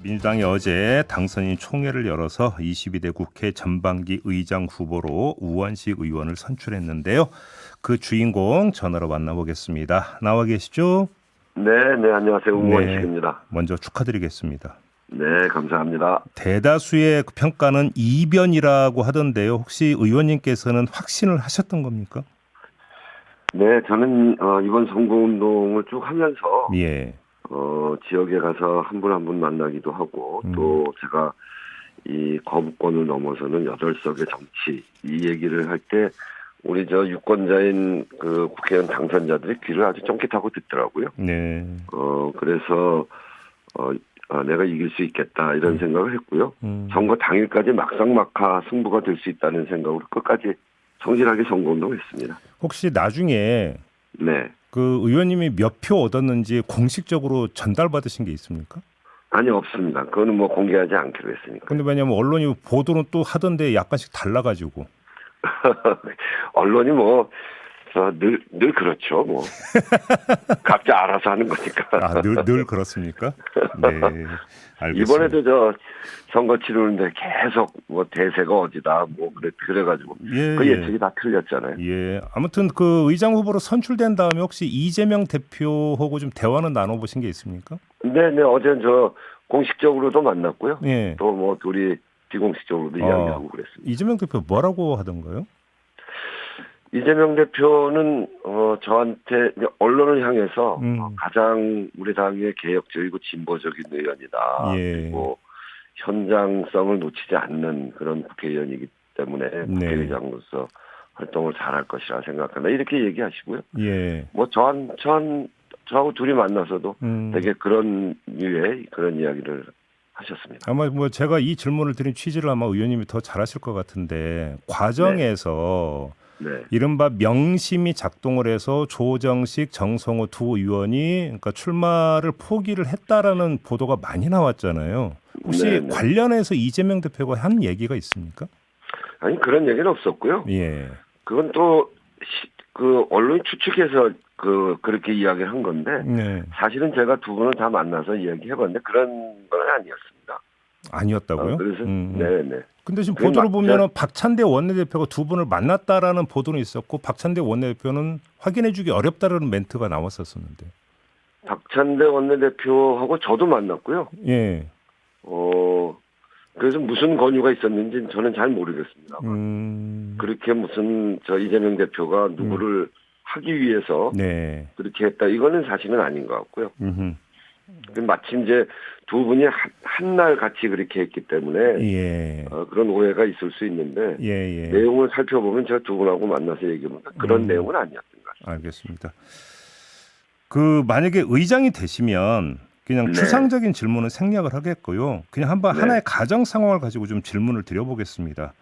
민주당이 어제 당선인 총회를 열어서 22대 국회 전반기 의장 후보로 우원식 의원을 선출했는데요. 그 주인공 전화로 만나보겠습니다. 나와 계시죠? 네, 안녕하세요. 우원식입니다. 네, 먼저 축하드리겠습니다. 네, 감사합니다. 대다수의 평가는 이변이라고 하던데요. 혹시 의원님께서는 확신을 하셨던 겁니까? 네, 저는 이번 선거운동을 쭉 하면서 예. 지역에 가서 한 분 한 분 만나기도 하고 또 제가 이 거부권을 넘어서는 8석의 정치 이 얘기를 할 때 우리 저 유권자인 그 국회의원 당선자들이 귀를 아주 쫑긋하고 듣더라고요. 네. 그래서 내가 이길 수 있겠다 이런 생각을 했고요. 선거 당일까지 막상막하 승부가 될 수 있다는 생각으로 끝까지 성실하게 선거운동을 했습니다. 혹시 나중에 네. 그 의원님이 몇 표 얻었는지 공식적으로 전달받으신 게 있습니까? 아니, 없습니다. 그거는 뭐 공개하지 않기로 했으니까. 근데 왜냐면 언론이 보도는 또 하던데 약간씩 달라가지고. 언론이 뭐, 늘 그렇죠, 뭐. 각자 알아서 하는 거니까. 아, 늘 그렇습니까? 네, 알겠습니다. 이번에도 저 선거 치르는데 계속 뭐 대세가 어디다, 뭐 그래가지고. 그 예측이 다 틀렸잖아요. 예. 아무튼 그 의장 후보로 선출된 다음에 혹시 이재명 대표하고 좀 대화는 나눠보신 게 있습니까? 네, 어제 저 공식적으로도 만났고요. 예. 또 뭐 둘이 비공식적으로도 이야기하고 그랬습니다. 이재명 대표 뭐라고 하던가요? 이재명 대표는 저한테 언론을 향해서 가장 우리 당의 개혁적이고 진보적인 의원이다. 예. 그리고 현장성을 놓치지 않는 그런 국회의원이기 때문에 국회의장으로서 활동을 잘할 것이라 생각한다. 이렇게 얘기하시고요. 예. 뭐 저하고 둘이 만나서도 되게 그런 류의 그런 이야기를 하셨습니다. 아마 뭐 제가 이 질문을 드린 취지를 아마 의원님이 더 잘하실 것 같은데 과정에서 네. 이른바 명심이 작동을 해서 조정식, 정성호 두 의원이 그러니까 출마를 포기를 했다라는 보도가 많이 나왔잖아요. 혹시 관련해서 이재명 대표가 한 얘기가 있습니까? 아니, 그런 얘기는 없었고요. 예. 그건 또 그 언론이 추측해서 그렇게 이야기를 한 건데 사실은 제가 두 분을 다 만나서 이야기해봤는데 그런 건 아니었습니다. 아니었다고요? 그래서 네네. 근데 지금 보도를 보면은 박찬대 원내대표가 두 분을 만났다라는 보도는 있었고 박찬대 원내대표는 확인해주기 어렵다라는 멘트가 나왔었는데. 박찬대 원내대표하고 저도 만났고요. 예. 그래서 무슨 권유가 있었는지 저는 잘 모르겠습니다. 그렇게 무슨 이재명 대표가 누구를 하기 위해서 그렇게 했다. 이거는 사실은 아닌 것 같고요. 마침 이제 두 분이 한 날 같이 그렇게 했기 때문에 그런 오해가 있을 수 있는데 내용을 살펴보면 제가 두 분하고 만나서 얘기해보니까 그런 내용은 아니었던 것 같습니다. 알겠습니다. 그 만약에 의장이 되시면 그냥 추상적인 질문은 생략을 하겠고요. 그냥 한번 하나의 가정 상황을 가지고 좀 질문을 드려보겠습니다.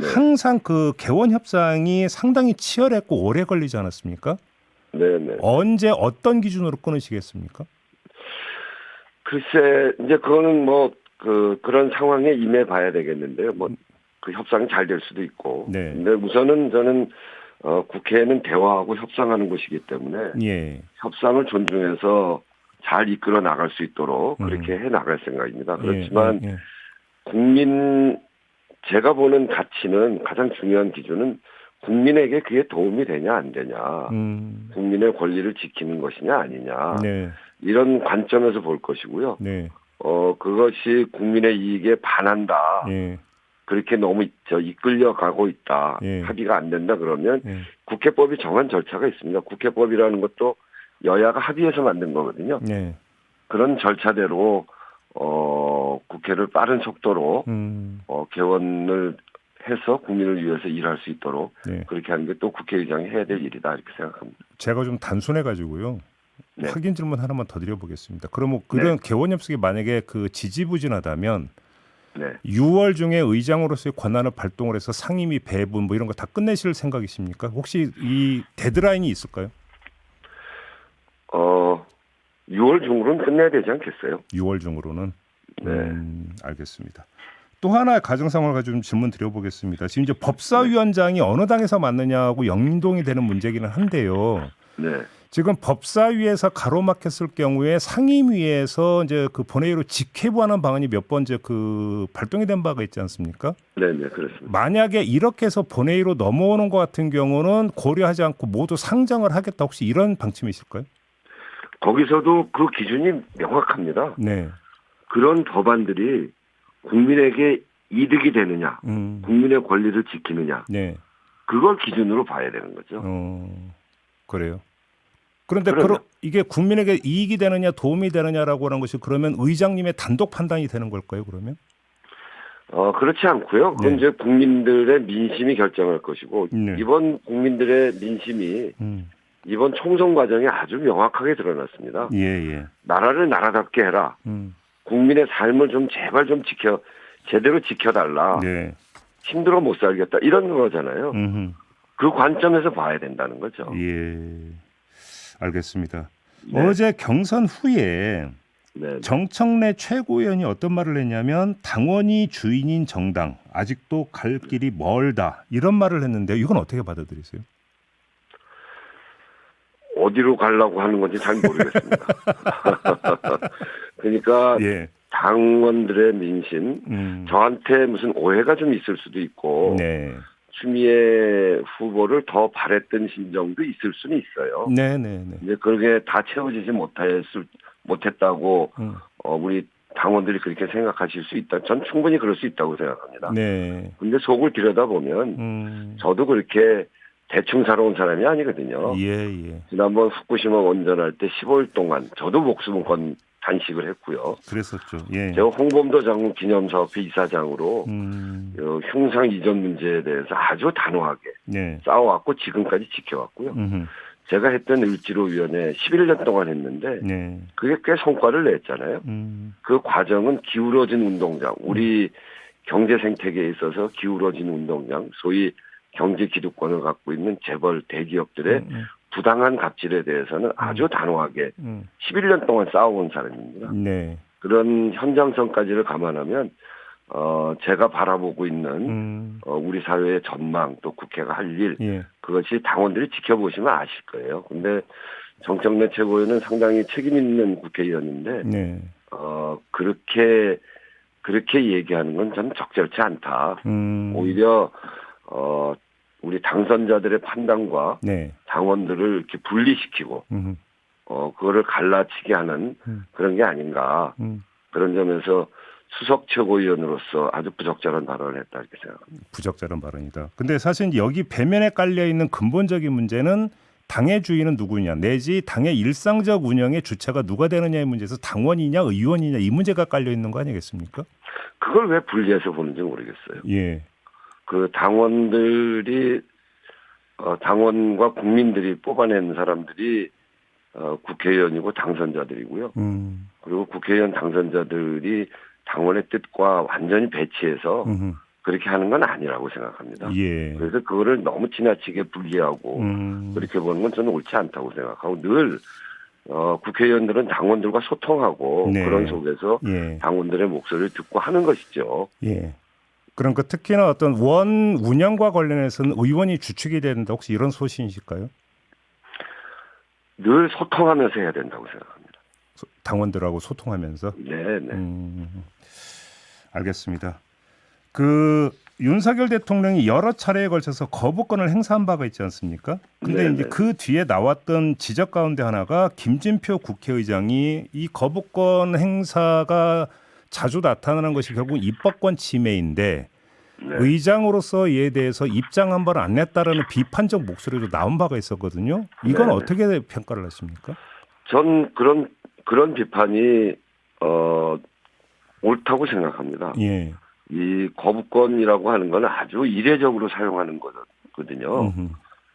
항상 그 개원 협상이 상당히 치열했고 오래 걸리지 않았습니까? 언제 어떤 기준으로 끊으시겠습니까? 글쎄, 이제 그거는 뭐 그런 상황에 임해 봐야 되겠는데요. 뭐 그 협상이 잘 될 수도 있고. 근데 우선은 저는 국회는 대화하고 협상하는 곳이기 때문에 협상을 존중해서 잘 이끌어 나갈 수 있도록 그렇게 해 나갈 생각입니다. 그렇지만 제가 보는 가치는 가장 중요한 기준은 국민에게 그게 도움이 되냐 안 되냐, 국민의 권리를 지키는 것이냐 아니냐 이런 관점에서 볼 것이고요. 그것이 국민의 이익에 반한다. 그렇게 너무 이끌려 가고 있다. 합의가 안 된다 그러면 국회법이 정한 절차가 있습니다. 국회법이라는 것도 여야가 합의해서 만든 거거든요. 그런 절차대로 국회를 빠른 속도로 개원을 해서 국민을 위해서 일할 수 있도록 그렇게 하는 게 또 국회의장이 해야 될 일이다 이렇게 생각합니다. 제가 좀 단순해가지고요. 확인 질문 하나만 더 드려보겠습니다. 그러면 그런 개원 협상이 만약에 그 지지부진하다면 6월 중에 의장으로서의 권한을 발동을 해서 상임위 배분 뭐 이런 거 다 끝내실 생각이십니까? 혹시 이 데드라인이 있을까요? 6월 중으로는 끝내야 되지 않겠어요? 6월 중으로는? 알겠습니다. 또 하나의 가정 상황을 가지고 좀 질문 드려보겠습니다. 지금 이제 법사위원장이 어느 당에서 맡느냐고 연동이 되는 문제기는 한데요. 지금 법사위에서 가로막혔을 경우에 상임위에서 이제 그 본회의로 직회부하는 방안이 몇 번 이제 그 발동이 된 바가 있지 않습니까? 네, 그렇습니다. 만약에 이렇게 해서 본회의로 넘어오는 것 같은 경우는 고려하지 않고 모두 상정을 하겠다. 혹시 이런 방침이실까요? 거기서도 그 기준이 명확합니다. 네. 그런 법안들이 국민에게 이득이 되느냐, 국민의 권리를 지키느냐, 네. 그걸 기준으로 봐야 되는 거죠. 그래요. 그런데 이게 국민에게 이익이 되느냐, 도움이 되느냐라고 하는 것이 그러면 의장님의 단독 판단이 되는 걸까요, 그러면? 그렇지 않고요. 그건 이제 국민들의 민심이 결정할 것이고, 이번 국민들의 민심이 이번 총선 과정에 아주 명확하게 드러났습니다. 나라를 나라답게 해라. 국민의 삶을 좀 제발 좀 제대로 지켜달라. 네. 힘들어 못 살겠다. 이런 거잖아요. 그 관점에서 봐야 된다는 거죠. 예. 알겠습니다. 네. 어제 경선 후에 네. 정청래 최고위원이 어떤 말을 했냐면 당원이 주인인 정당 아직도 갈 길이 멀다 이런 말을 했는데 이건 어떻게 받아들이세요? 어디로 가려고 하는 건지 잘 모르겠습니다. 그러니까 예. 당원들의 민심 저한테 무슨 오해가 좀 있을 수도 있고 네. 추미애 후보를 더 바랬던 심정도 있을 수는 있어요. 네네네. 이제 그게 다 채워지지 못했다고 우리 당원들이 그렇게 생각하실 수 있다. 전 충분히 그럴 수 있다고 생각합니다. 네. 근데 속을 들여다보면 저도 그렇게 대충 살아온 사람이 아니거든요. 예. 지난번 후쿠시마 원전할 때 15일 동안 저도 목숨을 건 단식을 했고요. 그랬었죠. 예. 제가 홍범도 장군 기념사업회 이사장으로 흉상 이전 문제에 대해서 아주 단호하게 네. 싸워왔고 지금까지 지켜왔고요. 제가 했던 을지로위원회 11년 동안 했는데 네. 그게 꽤 성과를 냈잖아요. 그 과정은 기울어진 운동장, 우리 경제 생태계에 있어서 기울어진 운동장, 소위 경제 기득권을 갖고 있는 재벌 대기업들의 부당한 갑질에 대해서는 아주 단호하게 11년 동안 싸워온 사람입니다. 네. 그런 현장성까지를 감안하면 제가 바라보고 있는 우리 사회의 전망 또 국회가 할 일 예. 그것이 당원들이 지켜보시면 아실 거예요. 근데 정청래 최고위원은 상당히 책임 있는 국회의원인데 네. 그렇게 얘기하는 건 저는 적절치 않다. 오히려 우리 당선자들의 판단과 네. 당원들을 이렇게 분리시키고 그거를 갈라치게 하는 그런 게 아닌가. 그런 점에서 수석 최고위원으로서 아주 부적절한 발언을 했다 이렇게 생각합니다. 부적절한 발언이다. 근데 사실 여기 배면에 깔려 있는 근본적인 문제는 당의 주인은 누구냐 내지 당의 일상적 운영의 주체가 누가 되느냐의 문제에서 당원이냐 의원이냐 이 문제가 깔려 있는 거 아니겠습니까? 그걸 왜 분리해서 보는지 모르겠어요. 예. 그 당원들이 당원과 국민들이 뽑아낸 사람들이 국회의원이고 당선자들이고요. 그리고 국회의원 당선자들이 당원의 뜻과 완전히 배치해서 그렇게 하는 건 아니라고 생각합니다. 예. 그래서 그거를 너무 지나치게 분리하고 그렇게 보는 건 저는 옳지 않다고 생각하고 늘 국회의원들은 당원들과 소통하고 네. 그런 속에서 예. 당원들의 목소리를 듣고 하는 것이죠. 예. 그러니까 특히나 어떤 원 운영과 관련해서는 의원이 주축이 된다. 혹시 이런 소신이실까요? 늘 소통하면서 해야 된다고 생각합니다. 당원들하고 소통하면서? 네. 알겠습니다. 윤석열 대통령이 여러 차례에 걸쳐서 거부권을 행사한 바가 있지 않습니까? 근데 네네. 이제 그 뒤에 나왔던 지적 가운데 하나가 김진표 국회의장이 이 거부권 행사가 자주 나타나는 것이 결국 입법권 침해인데 네. 의장으로서 이에 대해서 입장 한 번 안 냈다라는 비판적 목소리도 나온 바가 있었거든요. 이건 네네. 어떻게 평가를 하십니까? 전 그런 비판이 옳다고 생각합니다. 예. 이 거부권이라고 하는 건 아주 이례적으로 사용하는 거거든요.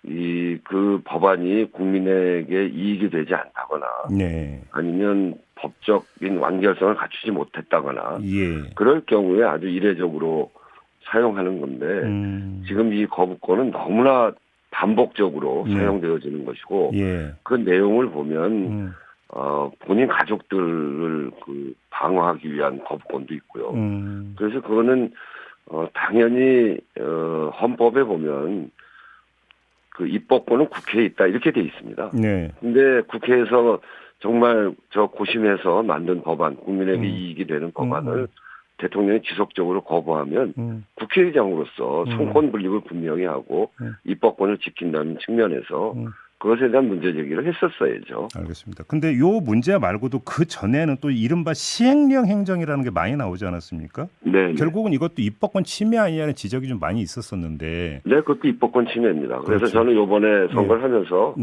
그 법안이 국민에게 이익이 되지 않다거나 네. 아니면 법적인 완결성을 갖추지 못했다거나 예. 그럴 경우에 아주 이례적으로 사용하는 건데 지금 이 거부권은 너무나 반복적으로 사용되어지는 것이고 예. 그 내용을 보면 본인 가족들을 방어하기 위한 거부권도 있고요. 그래서 그거는 당연히 헌법에 보면 그 입법권은 국회에 있다 이렇게 돼 있습니다. 네. 근데 국회에서 정말 저 고심해서 만든 법안, 국민에게 이익이 되는 법안을 대통령이 지속적으로 거부하면 국회의장으로서 성권 분립을 분명히 하고 입법권을 지킨다는 측면에서 그것에 대한 문제 제기를 했었어야죠. 알겠습니다. 근데 요 문제 말고도 그 전에는 또 이른바 시행령 행정이라는 게 많이 나오지 않았습니까? 네. 결국은 이것도 입법권 침해 아니냐는 지적이 좀 많이 있었었는데. 네, 그것도 입법권 침해입니다. 그래서 그렇죠. 저는 이번에 선거를 하면서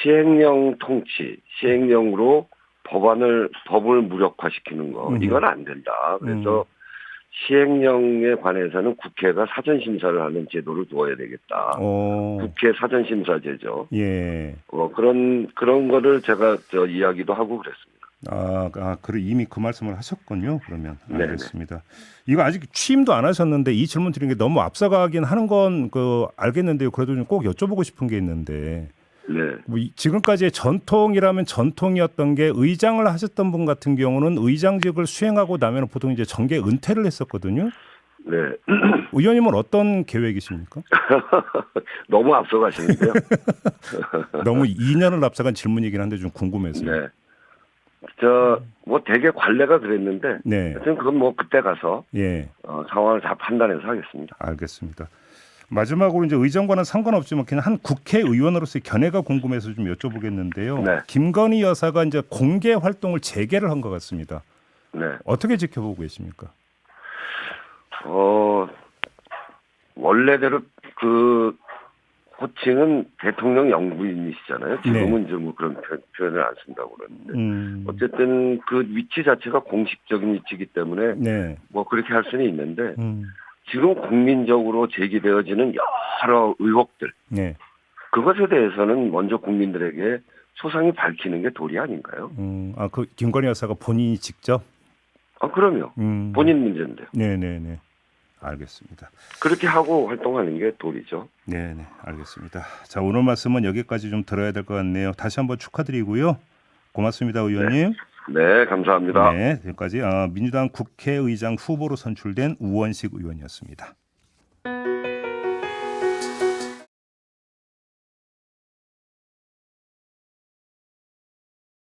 시행령 통치, 시행령으로 법을 무력화시키는 거 이건 안 된다. 그래서 시행령에 관해서는 국회가 사전 심사를 하는 제도를 두어야 되겠다. 국회 사전 심사제죠. 예. 그런 거를 제가 이야기도 하고 그랬습니다. 그래 이미 그 말씀을 하셨군요. 그러면 알겠습니다. 네네. 이거 아직 취임도 안 하셨는데 이 질문 드린 게 너무 앞서가긴 하는 건 알겠는데요. 그래도 좀 꼭 여쭤보고 싶은 게 있는데. 네. 뭐 지금까지의 전통이라면 전통이었던 게 의장을 하셨던 분 같은 경우는 의장직을 수행하고 나면 보통 이제 정계 은퇴를 했었거든요. 네. 의원님은 어떤 계획이십니까? 너무 앞서가시는데요. 너무 2년을 앞서간 질문이긴 한데 좀 궁금해서요. 네. 뭐 대개 관례가 그랬는데, 하여튼 그건 뭐 그때 가서 상황을 다 판단해서 하겠습니다. 알겠습니다. 마지막으로 이제 의정과는 상관없지만 그냥 한 국회의원으로서의 견해가 궁금해서 좀 여쭤보겠는데요. 네. 김건희 여사가 이제 공개 활동을 재개를 한 것 같습니다. 네. 어떻게 지켜보고 계십니까? 원래대로 그 호칭은 대통령 영부인이시잖아요. 지금은 이제 뭐 그런 표현을 안 쓴다고 그러는데 어쨌든 그 위치 자체가 공식적인 위치이기 때문에 뭐 그렇게 할 수는 있는데. 지금 국민적으로 제기되어지는 여러 의혹들 그것에 대해서는 먼저 국민들에게 소상히 밝히는 게 도리 아닌가요? 그 김건희 여사가 본인이 직접? 그럼요. 본인 문제인데요. 네네네. 알겠습니다. 그렇게 하고 활동하는 게 도리죠. 네네. 알겠습니다. 자, 오늘 말씀은 여기까지 좀 들어야 될 것 같네요. 다시 한번 축하드리고요. 고맙습니다, 의원님. 네, 감사합니다. 네, 여기까지 민주당 국회의장 후보로 선출된 우원식 의원이었습니다.